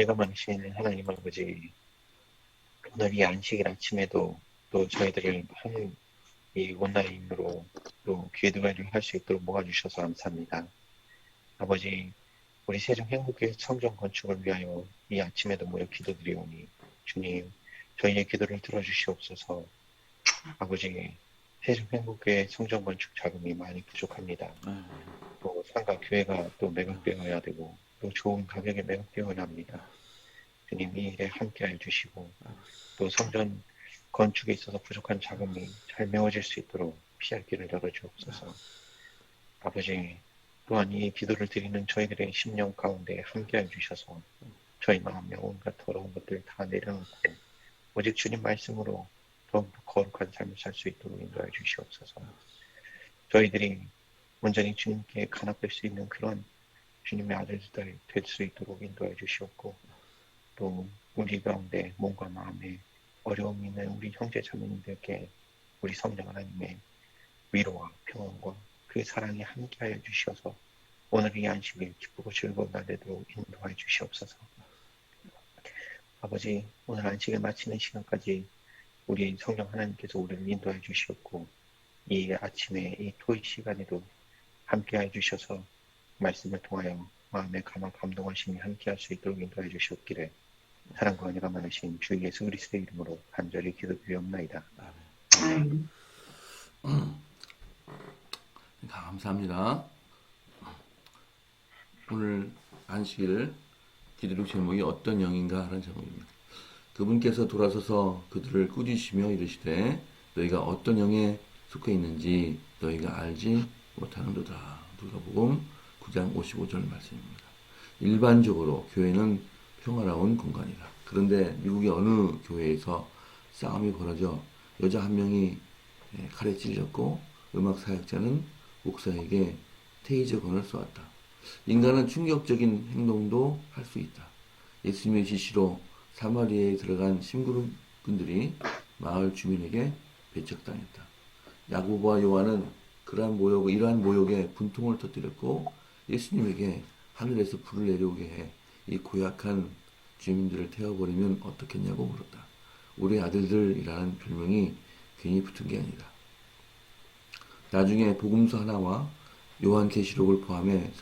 은혜가 많으신 하나님 아버지, 오늘 이 안식일 아침에도 또 저희들을 이 온라인으로 또 기도회를 할 수 있도록 모아주셔서 감사합니다. 아버지, 우리 세종 행복교회 성전 건축을 위하여 이 아침에도 모여 기도드리오니 주님, 저희의 기도를 들어주시옵소서. 아버지, 세종 행복교회 성전 건축 자금이 많이 부족합니다. 또 상가 교회가 또 매각되어야 되고 또 좋은 가격에 매각되어야 합니다. 주님 이 일에 함께하여 주시고 또 성전 건축에 있어서 부족한 자금이 잘 메워질 수 있도록 피할 길을 열어주옵소서. 아버지, 또한 이 기도를 드리는 저희들의 심령 가운데 함께하여 주셔서 저희 마음에 온갖 더러운 것들 다 내려놓고 오직 주님 말씀으로 더욱더 거룩한 삶을 살 수 있도록 인도하여 주시옵소서. 저희들이 온전히 주님께 간합될 수 있는 그런 주님의 아들들 될 수 있도록 인도해 주시옵고 또 우리 가운데 몸과 마음에 어려움이 있는 우리 형제 자매님들께 우리 성령 하나님의 위로와 평안과 그 사랑이 함께하여 주시어서 오늘 이 안식일 기쁘고 즐거운 날 되도록 인도하여 주시옵소서. 아버지, 오늘 안식을 마치는 시간까지 우리 성령 하나님께서 우리를 인도해 주시옵고 이 아침에 이 토의 시간에도 함께해 주셔서 말씀을 통하여 마음에 감화 감동하심이 함께할 수 있도록 인도해 주시옵기를 사랑과 은혜가 많으신 주 예수 그리스도의 이름으로 간절히 기도드리옵나이다. 감사합니다. 오늘 안식일 기도록 제목이 어떤 영인가 하는 제목입니다. 그분께서 돌아서서 그들을 꾸짖으시며 이르시되 너희가 어떤 영에 속해 있는지 너희가 알지 못하는도다. 누가복음 9장 55절 말씀입니다. 일반적으로 교회는 평화로운 공간이다. 그런데 미국의 어느 교회에서 싸움이 벌어져 여자 한 명이 칼에 찔렸고 음악 사역자는 목사에게 테이저건을 쏘았다. 인간은 충격적인 행동도 할 수 있다. 예수님의 지시로 사마리아에 들어간 심부름꾼들이 마을 주민에게 배척당했다. 야고보와 요한은 이러한 모욕에 분통을 터뜨렸고 예수님에게 하늘에서 불을 내려오게 해 이 고약한 주민들을 태워버리면 어떻겠냐고 물었다. 우리 아들들이라는 별명이 괜히 붙은 게 아니다. 나중에 복음서 하나와 요한계시록을 포함해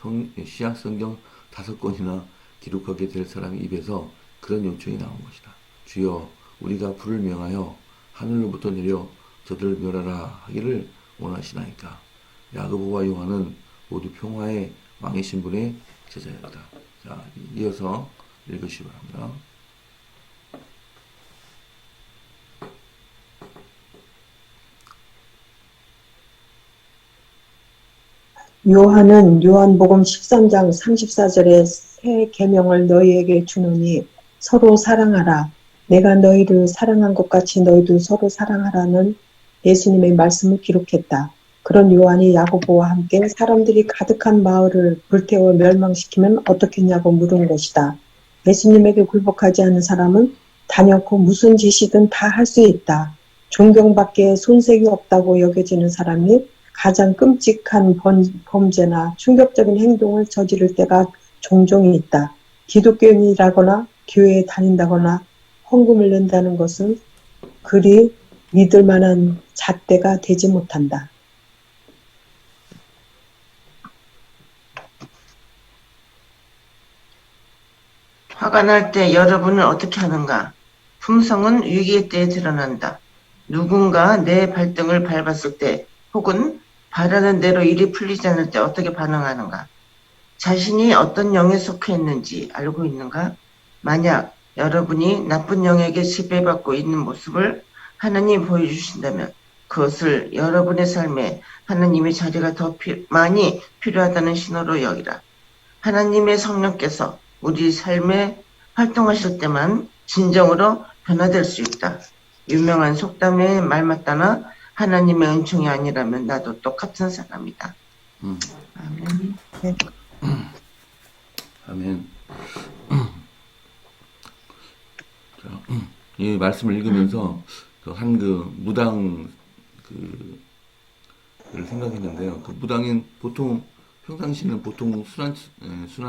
시약성경 5권이나 기록하게 될 사람의 입에서 그런 요청이 나온 것이다. 주여, 우리가 불을 명하여 하늘로부터 내려 저들을 멸하라 하기를 원하시나이까. 야고보와 요한은 모두 평화의 왕이신 분의 제자였다. 자, 이어서 읽으시기 바랍니다. 요한은 요한복음 13장 34절에 새 계명을 너희에게 주노니 서로 사랑하라. 내가 너희를 사랑한 것 같이 너희도 서로 사랑하라는 예수님의 말씀을 기록했다. 그런 요한이 야고보와 함께 사람들이 가득한 마을을 불태워 멸망시키면 어떻겠냐고 물은 것이다. 예수님에게 굴복하지 않는 사람은 단연코 무슨 짓이든 다 할 수 있다. 존경밖에 손색이 없다고 여겨지는 사람이 가장 끔찍한 범죄나 충격적인 행동을 저지를 때가 종종 있다. 기독교인이라거나 교회에 다닌다거나 헌금을 낸다는 것은 그리 믿을 만한 잣대가 되지 못한다. 화가 날 때 여러분은 어떻게 하는가? 품성은 위기의 때에 드러난다. 누군가 내 발등을 밟았을 때 혹은 바라는 대로 일이 풀리지 않을 때 어떻게 반응하는가? 자신이 어떤 영에 속해 있는지 알고 있는가? 만약 여러분이 나쁜 영에게 지배받고 있는 모습을 하나님이 보여주신다면 그것을 여러분의 삶에 하나님의 자리가 더 많이 필요하다는 신호로 여기라. 하나님의 성령께서 우리 삶에 활동하실 때만 진정으로 변화될 수 있다. 유명한 속담에 말 맞다나 하나님의 은총이 아니라면 나도 똑같은 사람이다. 아멘. 아멘. 자, 이 말씀을 읽으면서 무당 를 생각했는데요. 그 무당인 평상시는 보통 순한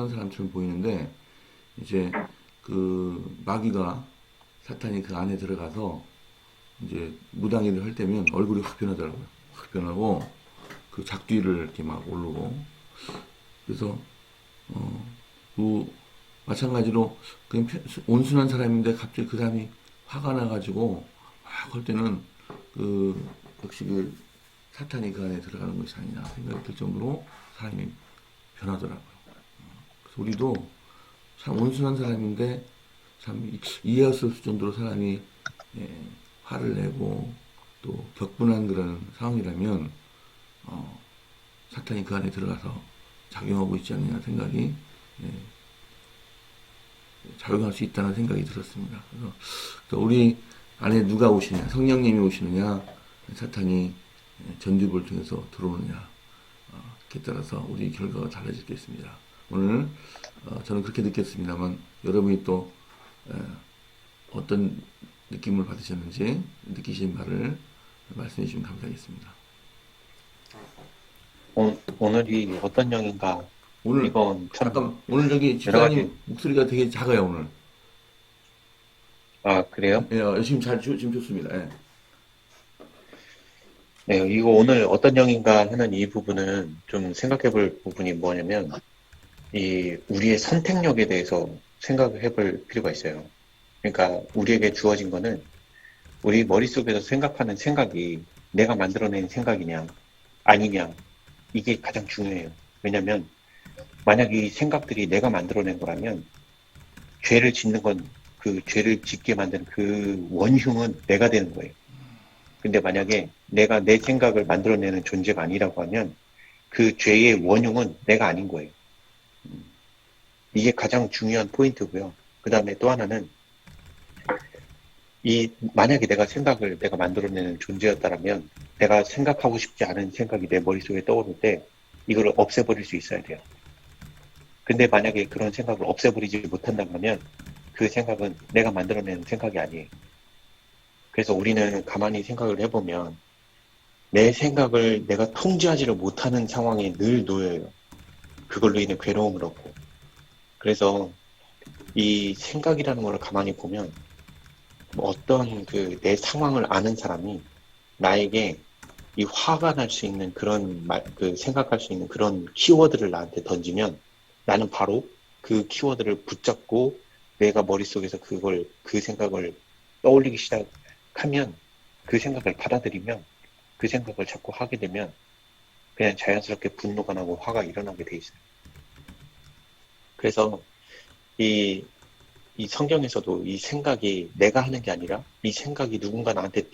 사람처럼 보이는데 이제 그 마귀가 사탄이 그 안에 들어가서 이제 무당일을 할 때면 얼굴이 확 변하더라고요. 확 변하고 그 작뒤를 이렇게 막 오르고 그래서 그 마찬가지로 그냥 온순한 사람인데 갑자기 그 사람이 화가 나가지고 막 할 때는 그 역시 그 사탄이 그 안에 들어가는 것이 아니냐 생각이 들 정도로 사람이 변하더라고요. 그래서 우리도 참 온순한 사람인데 참 이해할 수 없을 정도로 사람이 화를 내고 또 격분한 그런 상황이라면 사탄이 그 안에 들어가서 작용하고 있지 않느냐 생각이 작용할 수 있다는 생각이 들었습니다. 그래서 우리 안에 누가 오시냐, 성령님이 오시느냐, 사탄이 전두부를 통해서 들어오느냐, 그에 따라서 우리 결과가 달라지겠습니다. 오늘 저는 그렇게 느꼈습니다만 여러분이 또 어떤 느낌을 받으셨는지 느끼신 바를 말씀해 주시면 감사하겠습니다. 오늘이 어떤 영인가? 오늘 이건 참 잠깐 오늘 저기 여러 가지. 집사님 목소리가 되게 작아요 오늘. 아, 그래요? 예, 지금 좋습니다. 예. 네, 이거 오늘 어떤 영인가 하는 이 부분은 좀 생각해 볼 부분이 뭐냐면, 우리의 선택력에 대해서 생각을 해볼 필요가 있어요. 그러니까 우리에게 주어진 거는 우리 머릿속에서 생각하는 생각이 내가 만들어낸 생각이냐, 아니냐, 이게 가장 중요해요. 왜냐면, 만약 이 생각들이 내가 만들어낸 거라면, 죄를 짓는 건 그 죄를 짓게 만든 그 원흉은 내가 되는 거예요. 근데 만약에 내가 내 생각을 만들어내는 존재가 아니라고 하면 그 죄의 원흉은 내가 아닌 거예요. 이게 가장 중요한 포인트고요. 그 다음에 또 하나는 만약에 내가 만들어내는 존재였다면 내가 생각하고 싶지 않은 생각이 내 머릿속에 떠오를 때 이걸 없애버릴 수 있어야 돼요. 근데 만약에 그런 생각을 없애버리지 못한다고 하면 그 생각은 내가 만들어내는 생각이 아니에요. 그래서 우리는 가만히 생각을 해보면 내 생각을 내가 통제하지를 못하는 상황에 늘 놓여요. 그걸로 인해 괴로움을 얻고. 그래서 이 생각이라는 걸 가만히 보면 어떤 내 상황을 아는 사람이 나에게 이 화가 날 수 있는 그런 생각할 수 있는 그런 키워드를 나한테 던지면 나는 바로 그 키워드를 붙잡고 내가 머릿속에서 그 생각을 떠올리기 시작하면 그 생각을 받아들이면 그 생각을 자꾸 하게 되면 그냥 자연스럽게 분노가 나고 화가 일어나게 돼 있어요. 그래서 이 성경에서도 이 생각이 내가 하는 게 아니라 이 생각이 누군가 나한테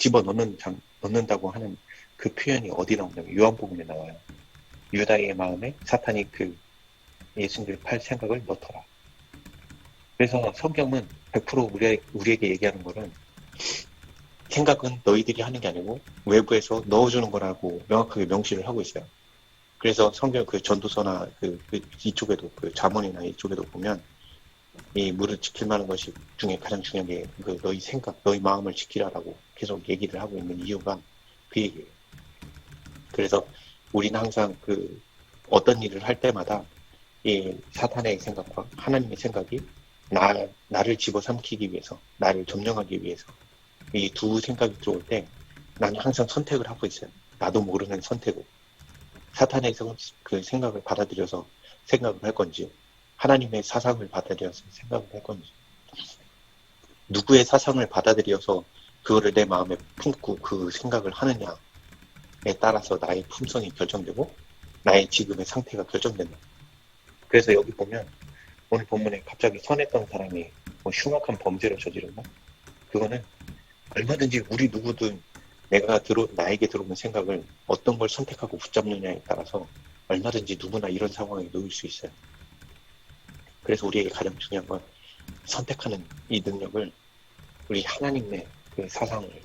넣는다고 하는 그 표현이 어디 나오냐면 요한복음에 나와요. 유다의 마음에 사탄이 예수님을 팔 생각을 넣더라. 그래서 성경은 100% 우리에게 얘기하는 거는 생각은 너희들이 하는 게 아니고 외부에서 넣어주는 거라고 명확하게 명시를 하고 있어요. 그래서 성경 전도서나 이쪽에도 잠언이나 이쪽에도 보면 이 물을 지킬 만한 것이 중에 가장 중요한 게 너희 생각, 너희 마음을 지키라라고 계속 얘기를 하고 있는 이유가 그 얘기예요. 그래서 우리는 항상 어떤 일을 할 때마다 이 사탄의 생각과 하나님의 생각이 나를 집어삼키기 위해서, 나를 점령하기 위해서 이 두 생각이 들어올 때 나는 항상 선택을 하고 있어요. 나도 모르는 선택을. 사탄의 생각을 받아들여서 생각을 할 건지, 하나님의 사상을 받아들여서 생각을 할 건지, 누구의 사상을 받아들여서 그거를 내 마음에 품고 그 생각을 하느냐에 따라서 나의 품성이 결정되고 나의 지금의 상태가 결정된다. 그래서 여기 보면 오늘 본문에 갑자기 선했던 사람이 흉악한 범죄를 저지른다? 그거는 얼마든지 우리 누구든 나에게 들어오는 생각을 어떤 걸 선택하고 붙잡느냐에 따라서 얼마든지 누구나 이런 상황에 놓일 수 있어요. 그래서 우리에게 가장 중요한 건 선택하는 이 능력을 우리 하나님의 그 사상을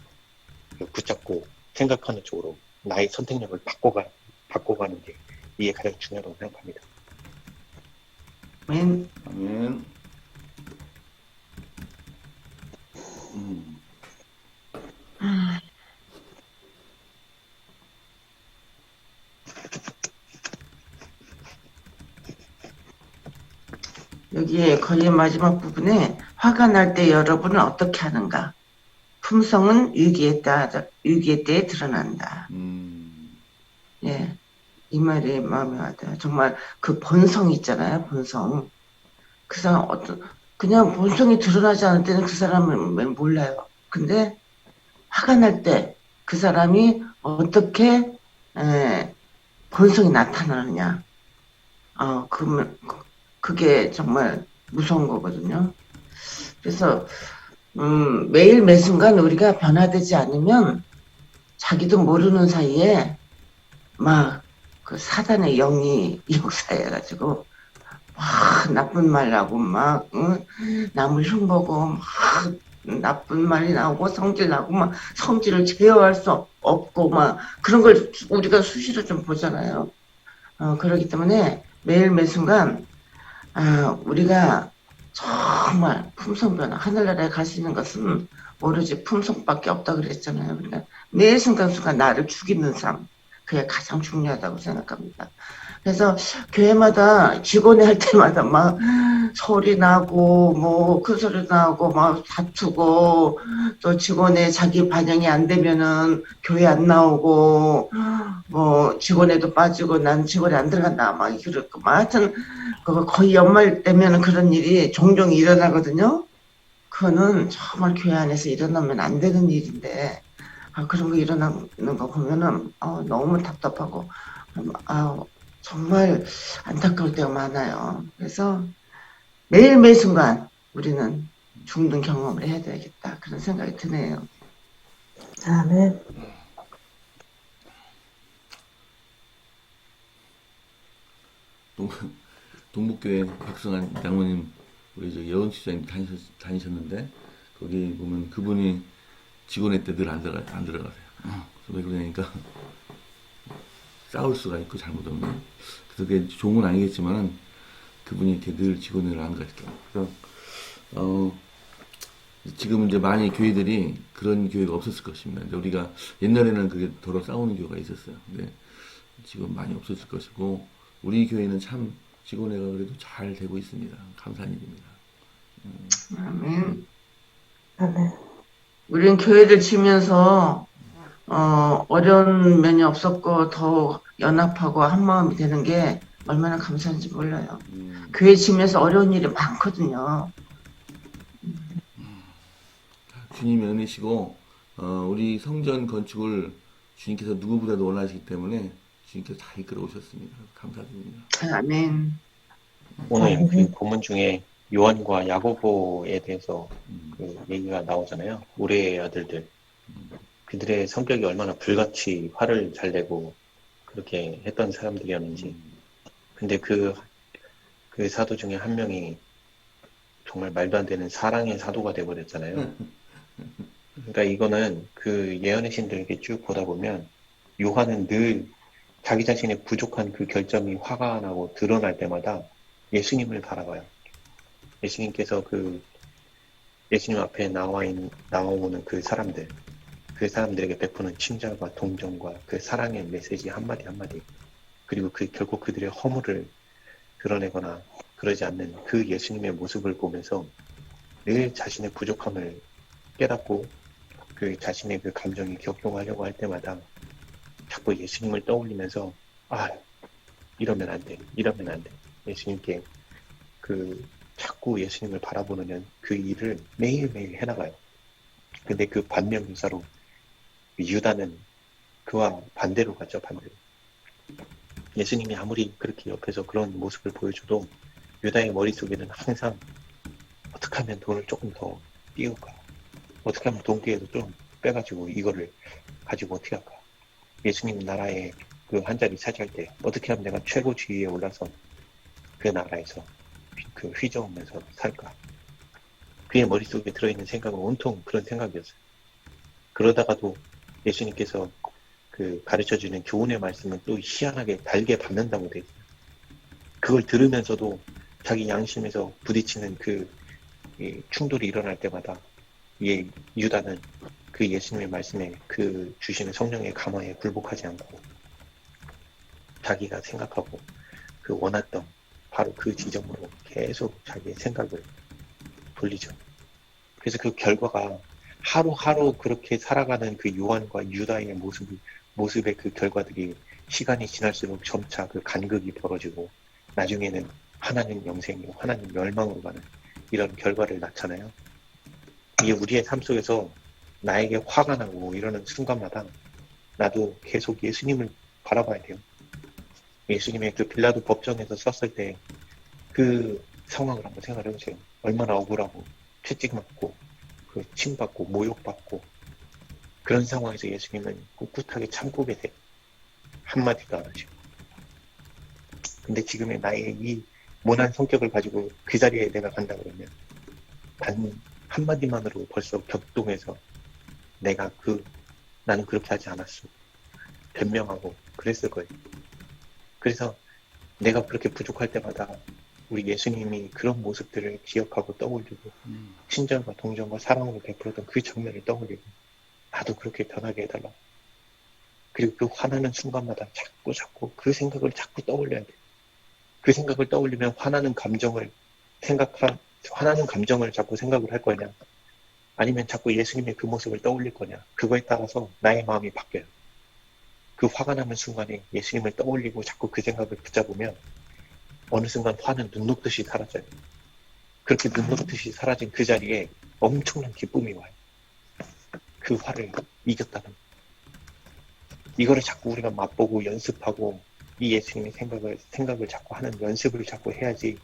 붙잡고 생각하는 쪽으로 나의 선택력을 바꿔가는 게 이게 가장 중요하다고 생각합니다. 아멘. 아멘. 여기에 거의 마지막 부분에 화가 날 때 여러분은 어떻게 하는가? 품성은 위기의 때에 드러난다. 예, 이 말이 마음에 와닿아요. 정말 그 본성 있잖아요, 본성. 그 사람 그냥 본성이 드러나지 않을 때는 그 사람을 몰라요. 근데 화가 날 때 그 사람이 어떻게 본성이 나타나느냐. 그게 정말 무서운 거거든요. 그래서 매일 매순간 우리가 변화되지 않으면 자기도 모르는 사이에 막 그 사단의 영이 역사해가지고 막 나쁜 말 나고 막 남을 흉보고 막 나쁜 말이 나오고 성질 나고 막 성질을 제어할 수 없고 막 그런 걸 우리가 수시로 좀 보잖아요. 그렇기 때문에 매일 매순간 우리가 정말 품성 변화 하늘나라에 갈 수 있는 것은 오로지 품성밖에 없다 그랬잖아요. 그러니까 매 순간순간 나를 죽이는 삶 그게 가장 중요하다고 생각합니다. 그래서 교회마다 직원회 할 때마다 막 소리 나고 뭐 큰 소리 나고 막 다투고 또 직원회 자기 반영이 안 되면은 교회 안 나오고 뭐 직원회도 빠지고 난 직원에 안 들어간다 막 이렇고 막 하여튼 그거 거의 연말 되면은 그런 일이 종종 일어나거든요. 그거는 정말 교회 안에서 일어나면 안 되는 일인데 그런 거 일어나는 거 보면은 너무 답답하고 정말 안타까울 때가 많아요. 그래서 매일 매 순간 우리는 죽는 경험을 해야 되겠다 그런 생각이 드네요. 아멘. 동북교회 박성환 장모님 우리 저 여은치장님 다니셨는데 거기 보면 그분이 직원회 때 늘 안 들어가세요. 왜 그러냐니까 싸울 수가 있고 잘못하면 그래서 그게 좋은 건 아니겠지만 그분이 이렇게 늘 직원회를 안 가시더라고요. 그래서 지금 이제 많이 교회들이 그런 교회가 없었을 것입니다. 이제 우리가 옛날에는 그게 더러 싸우는 교회가 있었어요. 근데 지금 많이 없었을 것이고 우리 교회는 참 직원회가 그래도 잘 되고 있습니다. 감사한 일입니다. 아멘. 아멘. 우리는 교회를 치면서 어려운 면이 없었고 더 연합하고 한 마음이 되는 게 얼마나 감사한지 몰라요. 교회 치면서 어려운 일이 많거든요. 주님의 은혜시고 우리 성전 건축을 주님께서 누구보다도 원하시기 때문에 주님께서 다 이끌어 오셨습니다. 감사드립니다. 아멘. 오늘 그 본문 중에 요한과 야고보에 대해서 그 얘기가 나오잖아요. 우리의 아들들. 그들의 성격이 얼마나 불같이 화를 잘 내고 그렇게 했던 사람들이었는지. 근데 그 사도 중에 한 명이 정말 말도 안 되는 사랑의 사도가 되어버렸잖아요. 그러니까 이거는 그 예언의 신들에게 쭉 보다 보면 요한은 늘 자기 자신의 부족한 그 결점이 화가 나고 드러날 때마다 예수님을 바라봐요. 예수님께서 예수님 앞에 나오는 그 사람들에게 베푸는 친절과 동정과 그 사랑의 메시지 한마디 한마디, 그리고 결국 그들의 허물을 드러내거나 그러지 않는 그 예수님의 모습을 보면서 늘 자신의 부족함을 깨닫고 그 자신의 그 감정이 격동하려고 할 때마다 자꾸 예수님을 떠올리면서 이러면 안 돼. 예수님께 자꾸 예수님을 바라보는 그 일을 매일매일 해나가요. 근데 그 반면 교사로 유다는 그와 반대로 갔죠. 반대로. 예수님이 아무리 그렇게 옆에서 그런 모습을 보여줘도 유다의 머릿속에는 항상 어떻게 하면 돈을 조금 더 띄울까, 어떻게 하면 돈기에도 좀 빼가지고 이거를 가지고 어떻게 할까, 예수님 나라에 그 한 자리 차지할 때 어떻게 하면 내가 최고 지위에 올라서 그 나라에서 그 휘저으면서 살까. 그의 머릿속에 들어있는 생각은 온통 그런 생각이었어요. 그러다가도 예수님께서 그 가르쳐주는 교훈의 말씀은 또 희한하게 달게 받는다고 돼 있어요. 그걸 들으면서도 자기 양심에서 부딪히는 이 충돌이 일어날 때마다 유다는 그 예수님의 말씀에 그 주시는 성령의 감화에 굴복하지 않고 자기가 생각하고 그 원했던 바로 그 지점으로 계속 자기의 생각을 돌리죠. 그래서 그 결과가 하루하루 그렇게 살아가는 그 요한과 유다의 모습의 그 결과들이 시간이 지날수록 점차 그 간극이 벌어지고 나중에는 하나님 영생이고 하나님 멸망으로 가는 이런 결과를 낳잖아요. 이게 우리의 삶 속에서 나에게 화가 나고 이러는 순간마다 나도 계속 예수님을 바라봐야 돼요. 예수님의 그 빌라도 법정에서 섰을 때 그 상황을 한번 생각해 보세요. 얼마나 억울하고 채찍맞고 그 침받고 모욕받고 그런 상황에서 예수님은 꿋꿋하게 참고 계세요. 한마디도 안 하시고. 근데 지금의 나의 이 모난 성격을 가지고 그 자리에 내가 간다 그러면 단 한마디만으로 벌써 격동해서 나는 그렇게 하지 않았어. 변명하고 그랬을 거예요. 그래서 내가 그렇게 부족할 때마다 우리 예수님이 그런 모습들을 기억하고 떠올리고 친절과 동정과 사랑으로 베풀었던 그 장면을 떠올리고 나도 그렇게 변하게 해달라. 그리고 그 화나는 순간마다 자꾸 그 생각을 자꾸 떠올려야 돼. 그 생각을 떠올리면 화나는 감정을 자꾸 생각을 할 거냐, 아니면 자꾸 예수님의 그 모습을 떠올릴 거냐, 그거에 따라서 나의 마음이 바뀌어요. 그 화가 나는 순간에 예수님을 떠올리고 자꾸 그 생각을 붙잡으면 어느 순간 화는 눈 녹듯이 사라져요. 그렇게 눈 녹듯이 사라진 그 자리에 엄청난 기쁨이 와요. 그 화를 이겼다는 거. 이거를 자꾸 우리가 맛보고 연습하고 이 예수님의 생각을 자꾸 하는 연습을 자꾸 해야지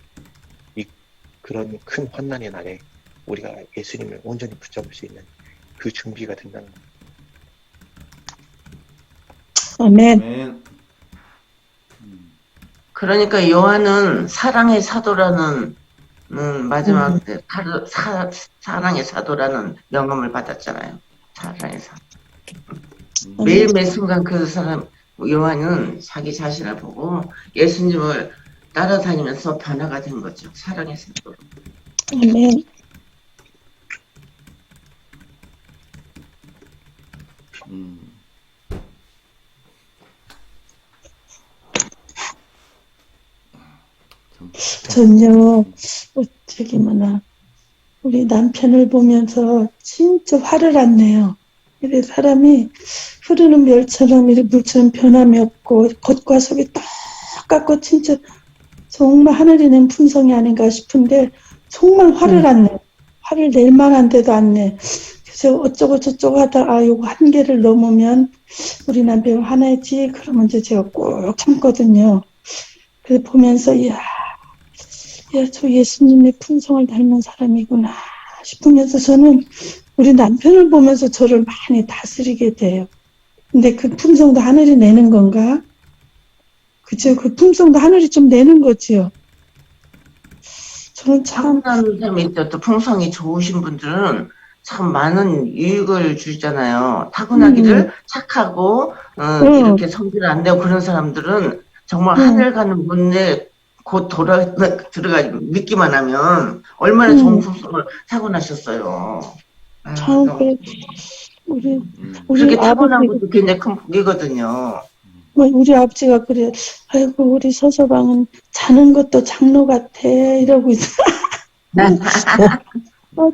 그런 큰 환난의 날에 우리가 예수님을 온전히 붙잡을 수 있는 그 준비가 된다는 거. 아멘. 아멘. 그러니까 요한은 사랑의 사도라는 마지막 때 사랑의 사도라는 명함을 받았잖아요. 사랑의 사도. 매일매일 순간 그 사람 요한은 자기 자신을 보고 예수님을 따라다니면서 변화가 된 거죠. 사랑의 사도로. 아멘. 전요, 우리 남편을 보면서 진짜 화를 안 내요. 이래 사람이 흐르는 멸처럼 이렇게 물처럼 변함이 없고 겉과 속이 똑같고 진짜 정말 하늘이 낸 품성이 아닌가 싶은데 정말 화를 안 내. 화를 낼 만한데도 안 내. 그래서 어쩌고 저쩌고 하다가 요거 한계를 넘으면 우리 남편 화내지 그러면 이제 제가 꼭 참거든요. 그래서 보면서 저 예수님의 품성을 닮은 사람이구나 싶으면서 저는 우리 남편을 보면서 저를 많이 다스리게 돼요. 근데 그 품성도 하늘이 내는 건가? 그죠? 그 품성도 하늘이 좀 내는 거지요. 저는 참 타고난 사람이 있죠. 또 품성이 좋으신 분들은 참 많은 유익을 주잖아요. 타고나기를 착하고 이렇게 성질 안 내고 그런 사람들은 정말 하늘 가는 문에 곧 들어가 믿기만 하면 얼마나 좋은 품성을 타고나셨어요. 참 우리 그렇게 타고난 것도 굉장히 큰 복이거든요. 우리 아버지가 그래. 아이고 우리 서서방은 자는 것도 장로 같아 이러고 있어.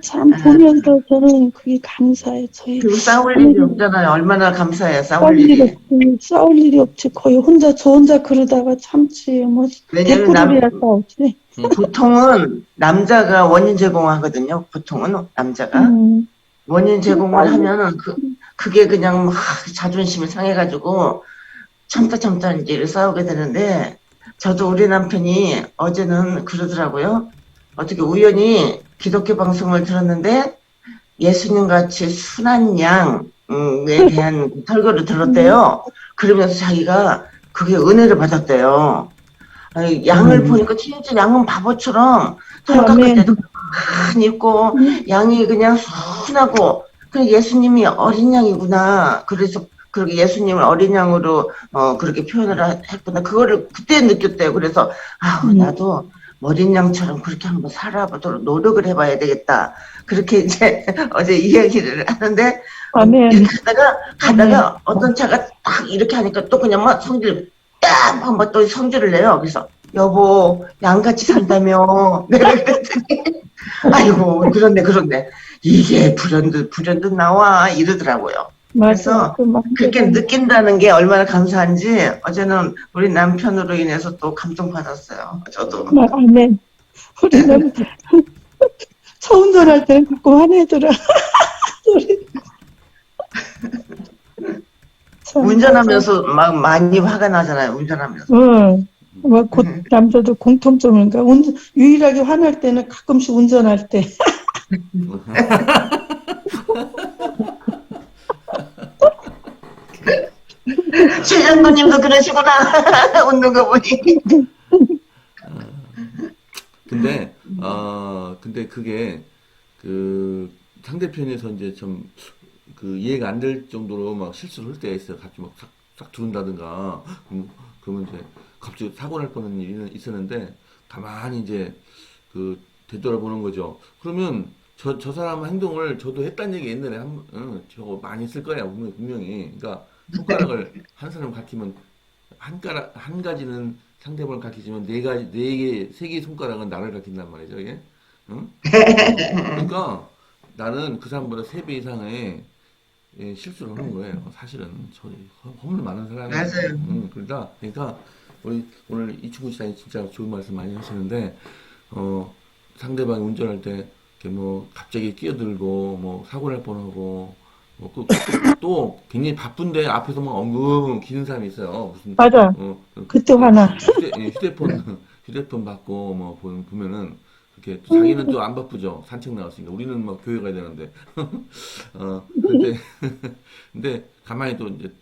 참 보면서 저는 그게 감사해요. 저희 그리고 싸울 일이 없잖아요. 얼마나 감사해요. 싸울 일이. 싸울 일이 없지. 거의 저 혼자 그러다가 참지. 뭐 왜냐면 100%이야 싸우지. 보통은 남자가 원인 제공하거든요. 보통은 남자가 원인 제공을 하면은 그게 그냥 막 자존심이 상해가지고 참다 이제 싸우게 되는데, 저도 우리 남편이 어제는 그러더라고요. 어떻게 우연히 기독교 방송을 들었는데 예수님 같이 순한 양에 대한 설교를 들었대요. 그러면서 자기가 그게 은혜를 받았대요. 양을 보니까 진짜 양은 바보처럼 털 깎을 때도 가만히 있고 양이 그냥 순하고, 그래 예수님이 어린 양이구나. 그래서 그렇게 예수님을 어린 양으로 그렇게 표현을 했구나. 그거를 그때 느꼈대요. 그래서 나도 어린 양처럼 그렇게 한번 살아보도록 노력을 해봐야 되겠다. 그렇게 이제 어제 이야기를 하는데, 이렇게 가다가 어떤 차가 딱 이렇게 하니까 또 그냥 막 성질 딱 한번 또 성질을 내요. 그래서 여보 양같이 산다며 내가 그랬더니 아이고 그렇네 이게 불현듯 나와 이러더라고요. 맞아. 그래서 그렇게 느낀다는 게 얼마나 감사한지 어제는 우리 남편으로 인해서 또 감동받았어요. 저도. 아멘. 우리는 처음 전할 때는 가끔 화내더라. 우리. 운전하면서 막 많이 화가 나잖아요. 운전하면서. 응. 곧 남자도 공통점인가? 유일하게 화날 때는 가끔씩 운전할 때. 최장군님도 그러시구나. 웃는 거 보니. 근데 그게 그 상대편에서 이제 좀 그 이해가 안 될 정도로 막 실수를 할 때가 있어요. 갑자기 막 싹 두른다든가. 그러면 이제 갑자기 사고 날 뻔한 일이 있었는데 가만히 이제 그 되돌아보는 거죠. 그러면 저 사람 행동을 저도 했다는 얘기 옛날에 저거 많이 했을 거야. 분명히. 그러니까 손가락을 한 사람 가리키면 한 가지는 상대방을 가리키지만 세 개의 손가락은 나를 가리킨단 말이죠, 이게. 응? 그러니까 나는 그 사람보다 3배 이상의 실수를 하는 거예요. 사실은 저 허물 많은 사람이에요. 맞아요. 그러니까 우리 오늘 이충구 시장이 진짜 좋은 말씀 많이 하시는데 상대방이 운전할 때 이렇게 뭐 갑자기 끼어들고 뭐 사고 날 뻔하고 또 굉장히 바쁜데 앞에서 막 엉금 기는 사람이 있어요. 무슨 맞아. 그때 화나. 휴대폰 받고 뭐 보면은 이렇게 자기는 또 안 바쁘죠. 산책 나왔으니까 우리는 막 교회 가야 되는데 근데 가만히 또 이제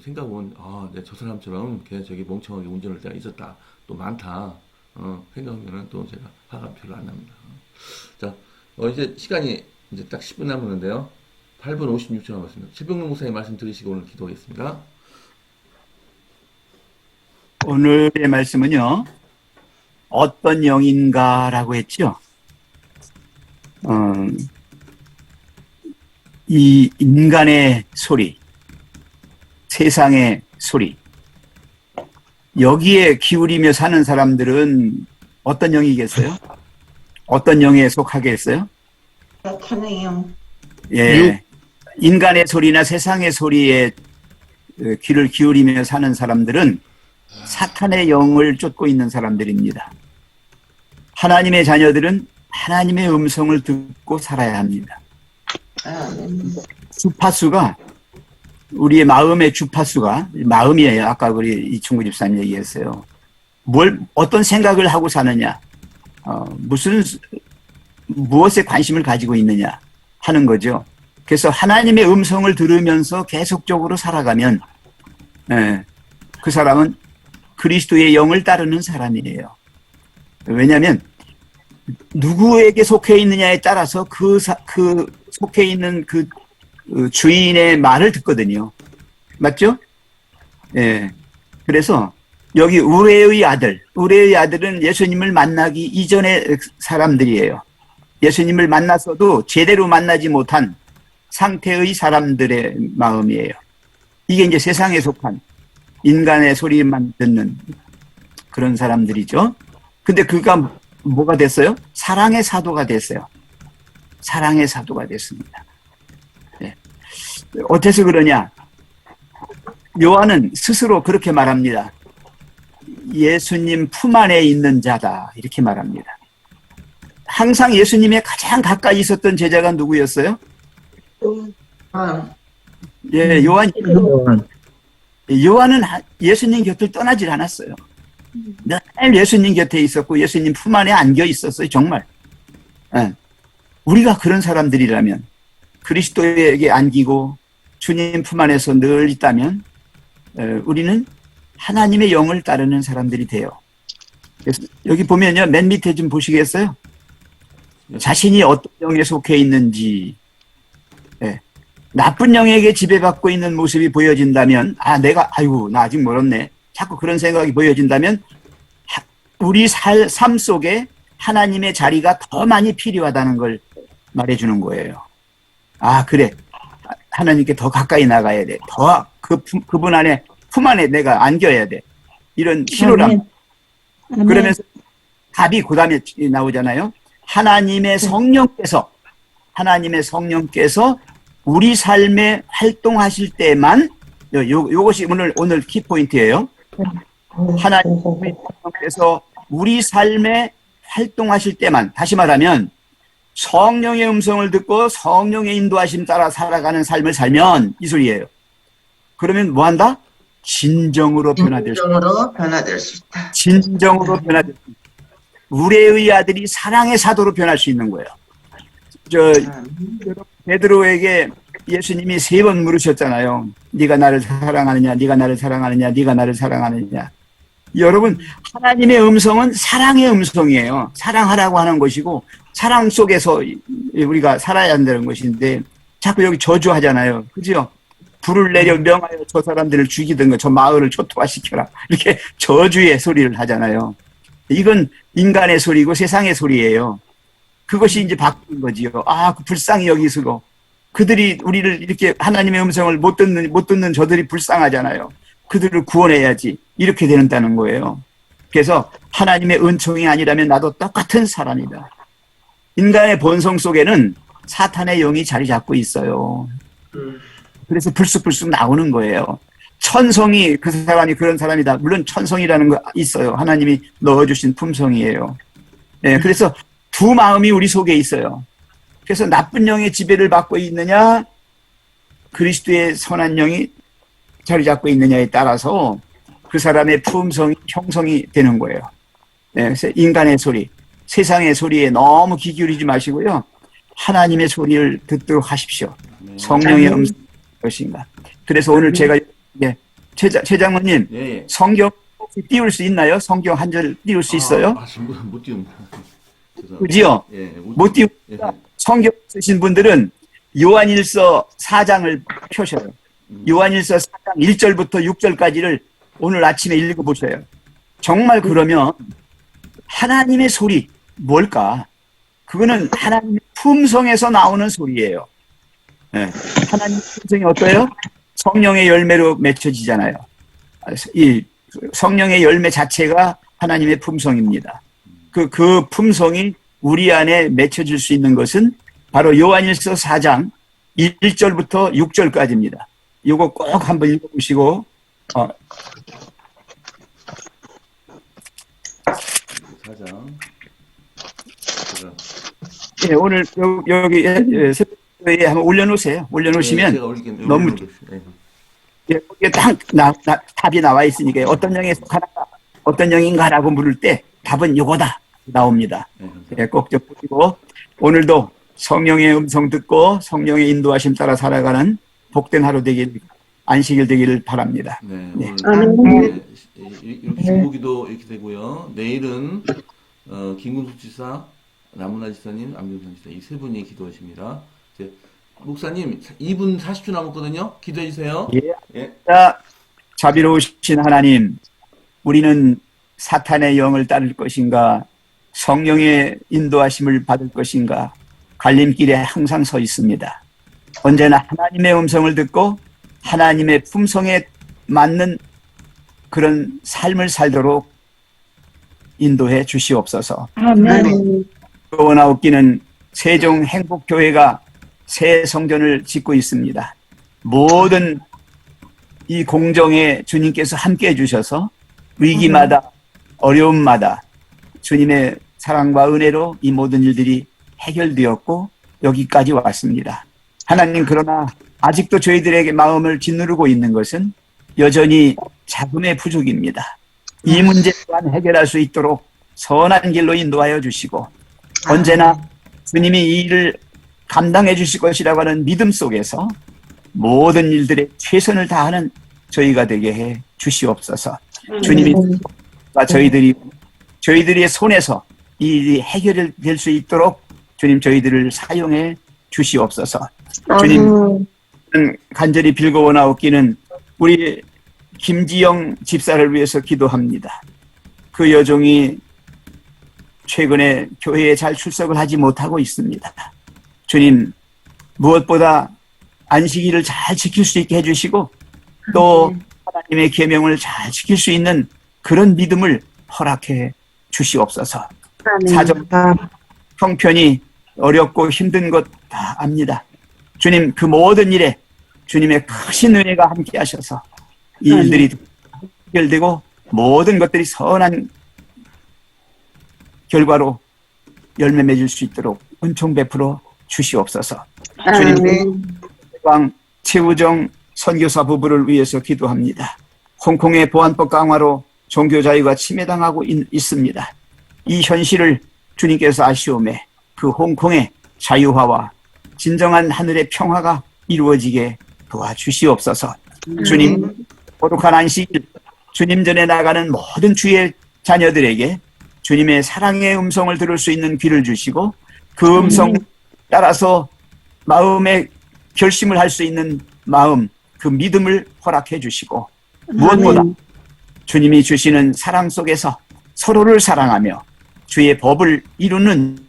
생각해보면 내가 저 사람처럼 그냥 저기 멍청하게 운전할 때가 있었다. 또 많다. 생각하면은 또 제가 화가 별로 안 납니다. 자, 이제 시간이 이제 딱 10분 남았는데요. 8분 56초 남았습니다. 최병록 목사님 말씀 들으시고 오늘 기도하겠습니다. 오늘의 말씀은요, 어떤 영인가라고 했죠. 이 인간의 소리, 세상의 소리, 여기에 기울이며 사는 사람들은 어떤 영이겠어요? 어떤 영에 속하겠어요? 약하네요. 예, 인간의 소리나 세상의 소리에 귀를 기울이며 사는 사람들은 사탄의 영을 쫓고 있는 사람들입니다. 하나님의 자녀들은 하나님의 음성을 듣고 살아야 합니다. 주파수가, 우리의 마음의 주파수가, 마음이에요. 아까 우리 이충구 집사님 얘기했어요. 어떤 생각을 하고 사느냐, 무엇에 관심을 가지고 있느냐 하는 거죠. 그래서 하나님의 음성을 들으면서 계속적으로 살아가면, 그 사람은 그리스도의 영을 따르는 사람이에요. 왜냐하면 누구에게 속해 있느냐에 따라서 그 속해 있는 그 주인의 말을 듣거든요. 맞죠? 예. 그래서 여기 우레의 아들은 예수님을 만나기 이전의 사람들이에요. 예수님을 만났어도 제대로 만나지 못한 상태의 사람들의 마음이에요. 이게 이제 세상에 속한 인간의 소리만 듣는 그런 사람들이죠. 근데 그가 뭐가 됐어요? 사랑의 사도가 됐어요. 사랑의 사도가 됐습니다. 네. 어째서 그러냐? 요한은 스스로 그렇게 말합니다. 예수님 품 안에 있는 자다. 이렇게 말합니다. 항상 예수님의 가장 가까이 있었던 제자가 누구였어요? 예, 요한은 예수님 곁을 떠나질 않았어요. 늘 예수님 곁에 있었고 예수님 품 안에 안겨 있었어요. 정말. 우리가 그런 사람들이라면, 그리스도에게 안기고 주님 품 안에서 늘 있다면 우리는 하나님의 영을 따르는 사람들이 돼요. 그래서 여기 보면요, 맨 밑에 좀 보시겠어요? 자신이 어떤 영에 속해 있는지, 나쁜 영에게 지배받고 있는 모습이 보여진다면, 나 아직 멀었네. 자꾸 그런 생각이 보여진다면, 우리 삶 속에 하나님의 자리가 더 많이 필요하다는 걸 말해주는 거예요. 그래. 하나님께 더 가까이 나가야 돼. 더 그분 안에, 품 안에 내가 안겨야 돼. 이런 신호람. 그러면서 답이 그 다음에 나오잖아요. 하나님의 성령께서 하나님의 성령께서 우리 삶에 활동하실 때만 요것이 오늘 키포인트예요. 하나님의 성령께서 우리 삶에 활동하실 때만, 다시 말하면 성령의 음성을 듣고 성령의 인도하심 따라 살아가는 삶을 살면 이 소리예요. 그러면 뭐 한다? 진정으로 변화될 수 있다. 진정으로 변화될 수 있다. 진정으로 변화될 수 있다. 우레의 아들이 사랑의 사도로 변할 수 있는 거예요. 베드로에게 예수님이 3번 물으셨잖아요. 네가 나를 사랑하느냐, 네가 나를 사랑하느냐, 네가 나를 사랑하느냐. 여러분, 하나님의 음성은 사랑의 음성이에요. 사랑하라고 하는 것이고 사랑 속에서 우리가 살아야 한다는 것인데 자꾸 여기 저주하잖아요. 그죠? 불을 내려 명하여 저 사람들을 죽이든가 저 마을을 초토화시켜라. 이렇게 저주의 소리를 하잖아요. 이건 인간의 소리고 세상의 소리예요. 그것이 이제 바뀐 거지요. 아, 불쌍히 여기시고 그들이 우리를 이렇게 하나님의 음성을 못 듣는 저들이 불쌍하잖아요. 그들을 구원해야지. 이렇게 된다는 거예요. 그래서 하나님의 은총이 아니라면 나도 똑같은 사람이다. 인간의 본성 속에는 사탄의 영이 자리 잡고 있어요. 그래서 불쑥불쑥 나오는 거예요. 천성이 그 사람이 그런 사람이다. 물론 천성이라는 거 있어요. 하나님이 넣어주신 품성이에요. 네, 그래서 두 마음이 우리 속에 있어요. 그래서 나쁜 영의 지배를 받고 있느냐, 그리스도의 선한 영이 자리 잡고 있느냐에 따라서 그 사람의 품성이 형성이 되는 거예요. 네, 그래서 인간의 소리, 세상의 소리에 너무 귀 기울이지 마시고요. 하나님의 소리를 듣도록 하십시오. 성령의 음성 것인가. 그래서 오늘 제가 최 장로님 예. 성경 띄울 수 있나요? 성경 한 절 띄울 수 있어요? 못 띄웁니다. 그지요? 예, 못 띄웁니다. 성경 쓰신 분들은 요한일서 4장을 펴셔요. 요한일서 4장 1절부터 6절까지를 오늘 아침에 읽어보셔요. 정말 그러면 하나님의 소리 뭘까? 그거는 하나님의 품성에서 나오는 소리예요. 네. 하나님의 품성이 어때요? 성령의 열매로 맺혀지잖아요. 이 성령의 열매 자체가 하나님의 품성입니다. 그 품성이 우리 안에 맺혀질 수 있는 것은 바로 요한일서 4장 1절부터 6절까지입니다. 이거 꼭 한번 읽어보시고 4장. 예, 오늘 여기 새벽에 한번 올려놓으세요. 올려놓으시면 제가 올릴게요. 너무 예, 거기에 딱 답이 나와 있으니까 어떤 영에 속하는가, 어떤 영인가라고 물을 때 답은 이거다 나옵니다. 예, 꼭 좀 보시고 오늘도 성령의 음성 듣고 성령의 인도하심 따라 살아가는 복된 하루 되길, 안식일 되기를 바랍니다. 네, 네. 오늘 이렇게 중보기도 이렇게 되고요. 내일은 김근숙 지사, 남은하 지사님, 안병선 지사 이 세 분이 기도하십니다. 이제 목사님 2분 40초 남았거든요. 기도해 주세요. 예. 자, 자비로우신 하나님, 우리는 사탄의 영을 따를 것인가, 성령의 인도하심을 받을 것인가, 갈림길에 항상 서 있습니다. 언제나 하나님의 음성을 듣고 하나님의 품성에 맞는 그런 삶을 살도록 인도해 주시옵소서. 아멘. 원하옵기는 세종 행복교회가 새 성전을 짓고 있습니다. 모든 이 공정에 주님께서 함께 해주셔서 위기마다 어려움마다 주님의 사랑과 은혜로 이 모든 일들이 해결되었고 여기까지 왔습니다. 하나님, 그러나 아직도 저희들에게 마음을 짓누르고 있는 것은 여전히 자금의 부족입니다. 이 문제 또한 해결할 수 있도록 선한 길로 인도하여 주시고 언제나 주님이 이 일을 감당해 주실 것이라고 하는 믿음 속에서 모든 일들에 최선을 다하는 저희가 되게 해 주시옵소서. 주님이 저희들의 손에서 이 일이 해결될 수 있도록 주님 저희들을 사용해 주시옵소서. 주님, 간절히 빌고 원하옵기는 우리 김지영 집사를 위해서 기도합니다. 그 여종이 최근에 교회에 잘 출석을 하지 못하고 있습니다. 주님, 무엇보다 안식일을 잘 지킬 수 있게 해주시고 또 하나님의 계명을 잘 지킬 수 있는 그런 믿음을 허락해 주시옵소서. 사정 형편이 어렵고 힘든 것 다 압니다. 주님 그 모든 일에 주님의 크신 은혜가 함께 하셔서 이 일들이 해결되고 모든 것들이 선한 결과로 열매 맺을 수 있도록 은총 베풀어 주시옵소서. 주님 왕 최우정 선교사 부부를 위해서 기도합니다. 홍콩의 보안법 강화로 종교 자유가 침해당하고 있습니다. 이 현실을 주님께서 아시오매 그 홍콩의 자유화와 진정한 하늘의 평화가 이루어지게 도와주시옵소서. 주님 거룩한 안식일 주님 전에 나가는 모든 주의 자녀들에게 주님의 사랑의 음성을 들을 수 있는 귀를 주시고 그 음성 따라서 마음의 결심을 할 수 있는 마음, 그 믿음을 허락해 주시고 무엇보다 주님이 주시는 사랑 속에서 서로를 사랑하며 주의 법을 이루는